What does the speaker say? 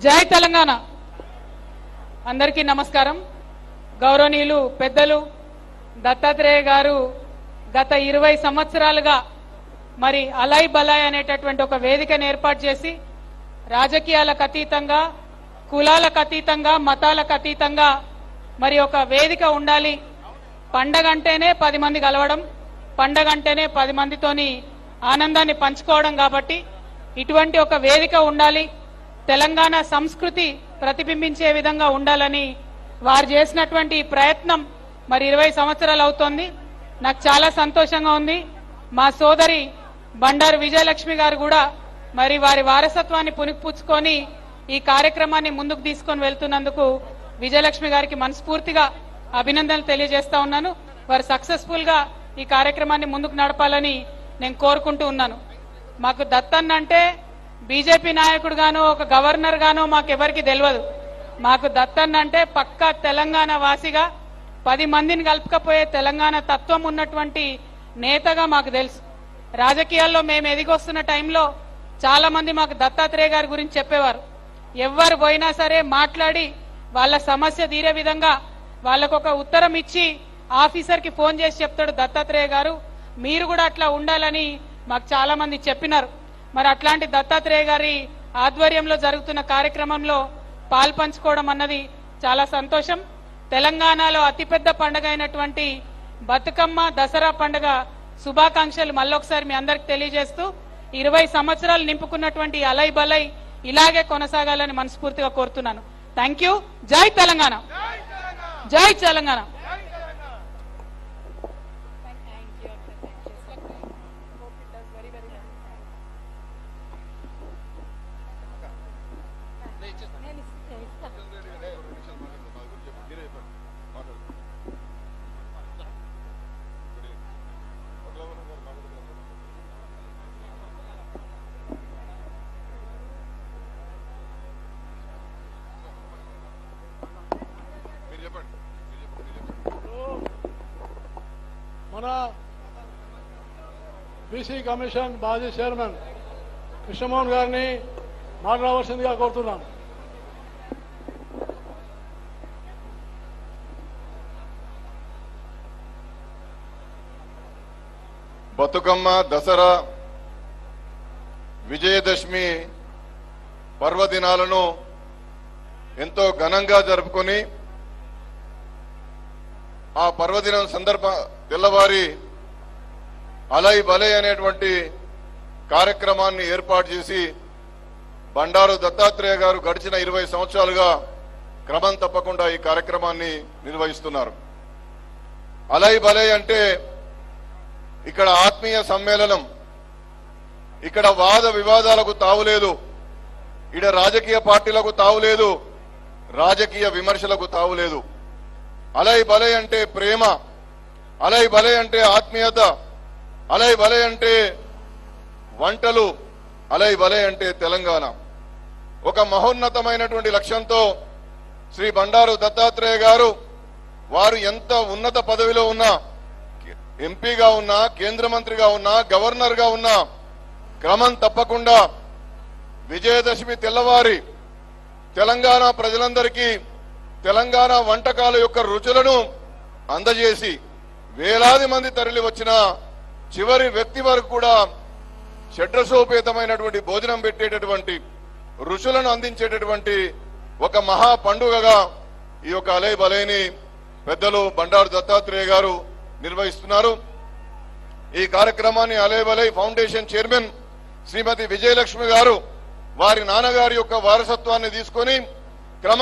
జై తెలంగాణ అందరికీ నమస్కారం। గౌరవనీయులు పెద్దలు దత్తాత్రేయ గారు గత 20 సంవత్సరాలుగా మరి అలై బలాయ్ అనేటటువంటి ఒక వేదికను ఏర్పాటు చేసి రాజకీయాలకు అతీతంగా కులాలకు అతీతంగా మతాలకు అతీతంగా మరి ఒక వేదిక ఉండాలి। పండగ అంటేనే 10 మంది కలవడం, పండగ అంటేనే 10 మందితోని ఆనందాన్ని పంచుకోవడం కాబట్టి ఇటువంటి ఒక వేదిక ఉండాలి, తెలంగాణ సంస్కృతి ప్రతిబింబించే విధంగా ఉండాలని వారు చేసినటువంటి ప్రయత్నం మరి 20 సంవత్సరాలు అవుతోంది। నాకు చాలా సంతోషంగా ఉంది। మా సోదరి బండారు విజయలక్ష్మి గారు కూడా మరి వారి వారసత్వాన్ని పుణికిపుచ్చుకొని ఈ కార్యక్రమాన్ని ముందుకు తీసుకొని వెళ్తున్నందుకు విజయలక్ష్మి గారికి మనస్ఫూర్తిగా అభినందనలు తెలియజేస్తా ఉన్నాను। వారు సక్సెస్ఫుల్ గా ఈ కార్యక్రమాన్ని ముందుకు నడపాలని నేను కోరుకుంటూ ఉన్నాను। మాకు దత్తన్న అంటే బీజేపీ నాయకుడు గానో ఒక గవర్నర్ గానో మాకెవరికి తెలియదు। మాకు దత్తన్న అంటే పక్కా తెలంగాణ వాసిగా 10 మందిని కలుపుకపోయే తెలంగాణ తత్వం ఉన్నటువంటి నేతగా మాకు తెలుసు। రాజకీయాల్లో మేము ఎదిగొస్తున్న టైంలో చాలా మంది మాకు దత్తాత్రేయ గారి గురించి చెప్పేవారు। ఎవరు పోయినా సరే మాట్లాడి వాళ్ళ సమస్య తీరే విధంగా వాళ్ళకు ఒక ఉత్తరం ఇచ్చి ఆఫీసర్ కి ఫోన్ చేసి చెప్తాడు దత్తాత్రేయ గారు, మీరు కూడా అట్లా ఉండాలని మాకు చాలా మంది చెప్పినారు। మరి అట్లాంటి దత్తాత్రేయ గారి ఆధ్వర్యంలో జరుగుతున్న కార్యక్రమంలో పాల్పంచుకోవడం అన్నది చాలా సంతోషం। తెలంగాణలో అతిపెద్ద పండుగ అయినటువంటి బతుకమ్మ దసరా పండుగ శుభాకాంక్షలు మళ్ళొకసారి మీ అందరికి తెలియజేస్తూ 20 సంవత్సరాలు నింపుకున్నటువంటి అలై బలై ఇలాగే కొనసాగాలని మనస్ఫూర్తిగా కోరుతున్నాను। Thank you. జై తెలంగాణ, జై తెలంగాణ। మన బీసీ కమిషన్ మాజీ చైర్మన్ కృష్ణమోహన్ గారిని మాట్లాడవలసిందిగా కోరుతున్నాను। బతుకమ్మ దసరా విజయదశమి పర్వదినాలను ఎంతో ఘనంగా జరుపుకొని ఆ పర్వదినం తెల్లవారి అలై బలై అనేటువంటి కార్యక్రమాన్ని ఏర్పాటు చేసి బండారు దత్తాత్రేయ గారు గడిచిన 20 సంవత్సరాలుగా క్రమం తప్పకుండా ఈ కార్యక్రమాన్ని నిర్వహిస్తున్నారు। అలై బలై అంటే ఇక్కడ ఆత్మీయ సమ్మేళనం, ఇక్కడ వాద వివాదాలకు తావులేదు, ఇక్కడ రాజకీయ పార్టీలకు తావులేదు, రాజకీయ విమర్శలకు తావులేదు। అలై బలై అంటే ప్రేమ, అలై బలై అంటే ఆత్మీయత, అలై బలై అంటే వంటలు, అలై బలై అంటే తెలంగాణ। ఒక మహోన్నతమైనటువంటి లక్ష్యంతో శ్రీ బండారు దత్తాత్రేయ గారు వారు ఎంత ఉన్నత పదవిలో ఉన్నా, ఎంపీగా ఉన్నా, కేంద్ర మంత్రిగా ఉన్నా, గవర్నర్ గా ఉన్నా క్రమం తప్పకుండా విజయదశమి తెల్లవారి తెలంగాణ ప్రజలందరికీ తెలంగాణ వంటకాల యొక్క రుచులను అందజేసి వేలాది మంది తరలి వచ్చిన చివరి వ్యక్తి వరకు కూడా షడ్రసోపేతమైనటువంటి భోజనం పెట్టేటటువంటి రుచులను అందించేటటువంటి ఒక మహా పండుగగా ఈ యొక్క అలై బలైని పెద్దలు బండారు దత్తాత్రేయ గారు నిర్వహిస్తున్నారు। ఈ కార్యక్రమాన్ని అలై బలై ఫౌండేషన్ చైర్మన్ శ్రీమతి విజయలక్ష్మి గారు వారి నాన్నగారి యొక్క వారసత్వాన్ని తీసుకొని క్రమం